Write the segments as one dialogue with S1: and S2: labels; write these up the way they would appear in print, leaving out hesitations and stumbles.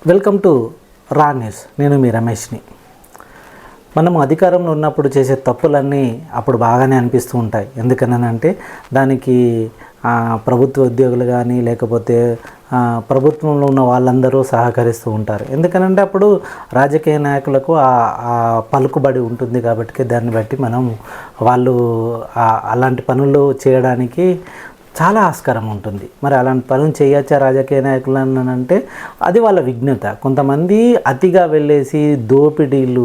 S1: Welcome to రా news. నేను మీ రమేష్ని. మనం అధికారంలో ఉన్నప్పుడు చేసే తప్పులన్నీ అప్పుడు బాగానే అనిపిస్తూ ఉంటాయి. ఎందుకనంటే దానికి ప్రభుత్వ ఉద్యోగులు కానీ లేకపోతే ప్రభుత్వంలో ఉన్న వాళ్ళందరూ సహకరిస్తూ ఉంటారు. ఎందుకనంటే అప్పుడు రాజకీయ నాయకులకు పలుకుబడి ఉంటుంది కాబట్టి దాన్ని బట్టి మనం వాళ్ళు అలాంటి పనులు చేయడానికి చాలా ఆస్కారం ఉంటుంది. మరి అలాంటి పనులు చేయొచ్చా రాజకీయ నాయకులు అంటే అది వాళ్ళ విఘ్నత. కొంతమంది అతిగా వెళ్ళేసి దోపిడీలు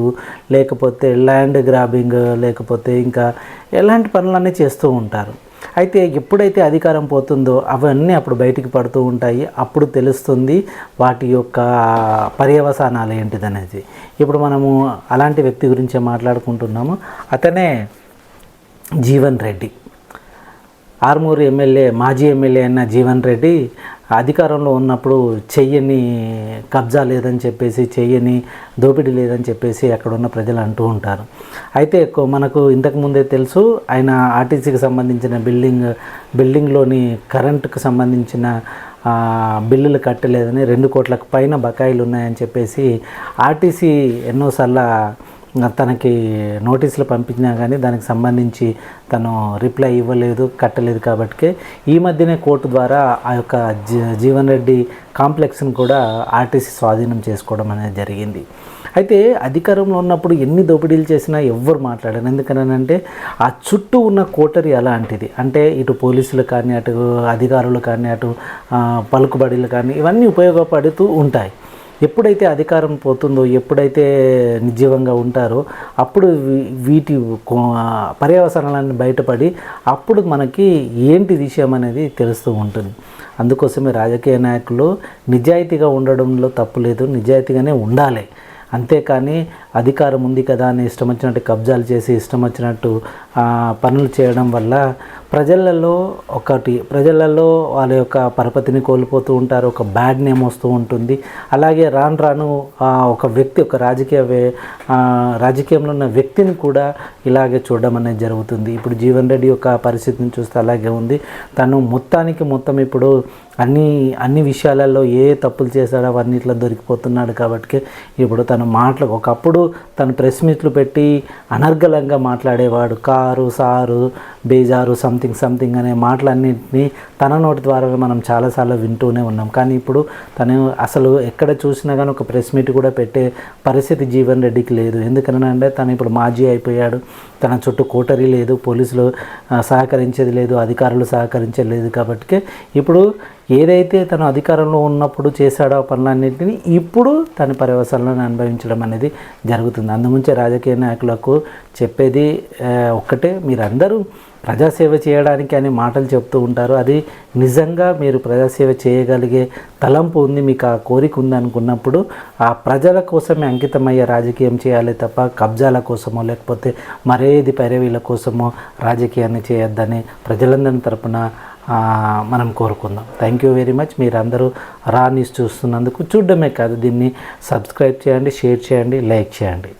S1: లేకపోతే ల్యాండ్ గ్రాబింగ్ లేకపోతే ఇంకా ఎలాంటి పనులన్నీ చేస్తూ ఉంటారు. అయితే ఎప్పుడైతే అధికారం పోతుందో అవన్నీ అప్పుడు బయటికి పడుతూ ఉంటాయి. అప్పుడు తెలుస్తుంది వాటి యొక్క పర్యవసానాలు ఏంటిదనేది. ఇప్పుడు మనము అలాంటి వ్యక్తి గురించే మాట్లాడుకుంటున్నాము. అతనే జీవన్ రెడ్డి. ఆర్మూరు ఎమ్మెల్యే, మాజీ ఎమ్మెల్యే అయిన జీవన్ రెడ్డి అధికారంలో ఉన్నప్పుడు చెయ్యని కబ్జా లేదని చెప్పేసి, చెయ్యని దోపిడీ లేదని చెప్పేసి అక్కడ ఉన్న ప్రజలు అంటూ ఉంటారు. అయితే మనకు ఇంతకుముందే తెలుసు, ఆయన ఆర్టీసీకి సంబంధించిన బిల్డింగ్లోని కరెంటుకు సంబంధించిన బిల్లులు కట్టలేదని 2 కోట్లకు పైన బకాయిలు ఉన్నాయని చెప్పేసి ఆర్టీసీ ఎన్నోసార్లు తనకి నోటీసులు పంపించినా కానీ దానికి సంబంధించి తను రిప్లై ఇవ్వలేదు, కట్టలేదు. కాబట్టి ఈ మధ్యనే కోర్టు ద్వారా ఆ యొక్క జీవన్ రెడ్డి కాంప్లెక్స్ని కూడా ఆర్టీసీ స్వాధీనం చేసుకోవడం అనేది జరిగింది. అయితే అధికారంలో ఉన్నప్పుడు ఎన్ని దోపిడీలు చేసినా ఎవ్వరు మాట్లాడారు. ఎందుకనంటే ఆ చుట్టూ ఉన్న కోటరీ అలాంటిది. అంటే ఇటు పోలీసులు కానీ, అటు అధికారులు కానీ, అటు పలుకుబడులు కానీ ఇవన్నీ ఉపయోగపడుతూ ఉంటాయి. ఎప్పుడైతే అధికారం పోతుందో, ఎప్పుడైతే నిర్జీవంగా ఉంటారో అప్పుడు వీటి పర్యవసానాలన్నీ బయటపడి అప్పుడు మనకి ఏంటి విషయం అనేది తెలుస్తూ ఉంటుంది. అందుకోసమే రాజకీయ నాయకులు నిజాయితీగా ఉండడంలో తప్పు లేదు, నిజాయితీగానే ఉండాలి. అంతేకాని అధికారం ఉంది కదా అని ఇష్టం వచ్చినట్టు కబ్జాలు చేసి ఇష్టం వచ్చినట్టు పనులు చేయడం వల్ల ప్రజలలో వాళ్ళ యొక్క పరపతిని కోల్పోతూ ఉంటారు. ఒక బ్యాడ్ నేమ్ వస్తూ ఉంటుంది. అలాగే రాను ఒక వ్యక్తి, ఒక రాజకీయంలో ఉన్న వ్యక్తిని కూడా ఇలాగే చూడడం అనేది జరుగుతుంది. ఇప్పుడు జీవన్ రెడ్డి యొక్క పరిస్థితిని చూస్తే అలాగే ఉంది. తను మొత్తం ఇప్పుడు అన్ని విషయాలలో ఏ తప్పులు చేశాడో అవన్నిట్లో దొరికిపోతున్నాడు. కాబట్టి ఇప్పుడు తను ఒకప్పుడు తను ప్రెస్ మీట్లు పెట్టి అనర్గళంగా మాట్లాడేవాడు. కారు, సారు, బేజారు, సంథింగ్ అనే మాటలన్నింటినీ తన నోటి ద్వారా మనం చాలాసార్లు వింటూనే ఉన్నాం. కానీ ఇప్పుడు తను అసలు ఎక్కడ చూసినా కానీ ఒక ప్రెస్ మీట్ కూడా పెట్టే పరిస్థితి జీవన్ రెడ్డికి లేదు. ఎందుకనంటే తను ఇప్పుడు మాజీ అయిపోయాడు. తన చుట్టూ కోటరీ లేదు, పోలీసులు సహకరించేది లేదు, అధికారులు సహకరించలేదు. కాబట్టి ఇప్పుడు ఏదైతే తను అధికారంలో ఉన్నప్పుడు చేశాడో ఆ పనులన్నింటినీ ఇప్పుడు తన పర్యవసానాలను అనుభవించడం అనేది జరుగుతుంది. అందుగురించే రాజకీయ నాయకులకు చెప్పేది ఒక్కటే, మీరందరూ ప్రజాసేవ చేయడానికి అని మాటలు చెప్తూ ఉంటారు. అది నిజంగా మీరు ప్రజాసేవ చేయగలిగే తలంపు ఉంది, మీకు ఆ కోరిక ఉంది అనుకున్నప్పుడు ఆ ప్రజల కోసమే అంకితమయ్యే రాజకీయం చేయాలి తప్ప కబ్జాల కోసమో లేకపోతే మరేది పైరవీల కోసమో రాజకీయాన్ని చేయొద్దని ప్రజలందరి తరపున మనం కోరుకుందాం. Thank you very much. మీరందరూ రా న్యూస్ చూస్తున్నందుకు. చూడడమే కాదు, దీన్ని సబ్స్క్రైబ్ చేయండి, షేర్ చేయండి, లైక్ చేయండి.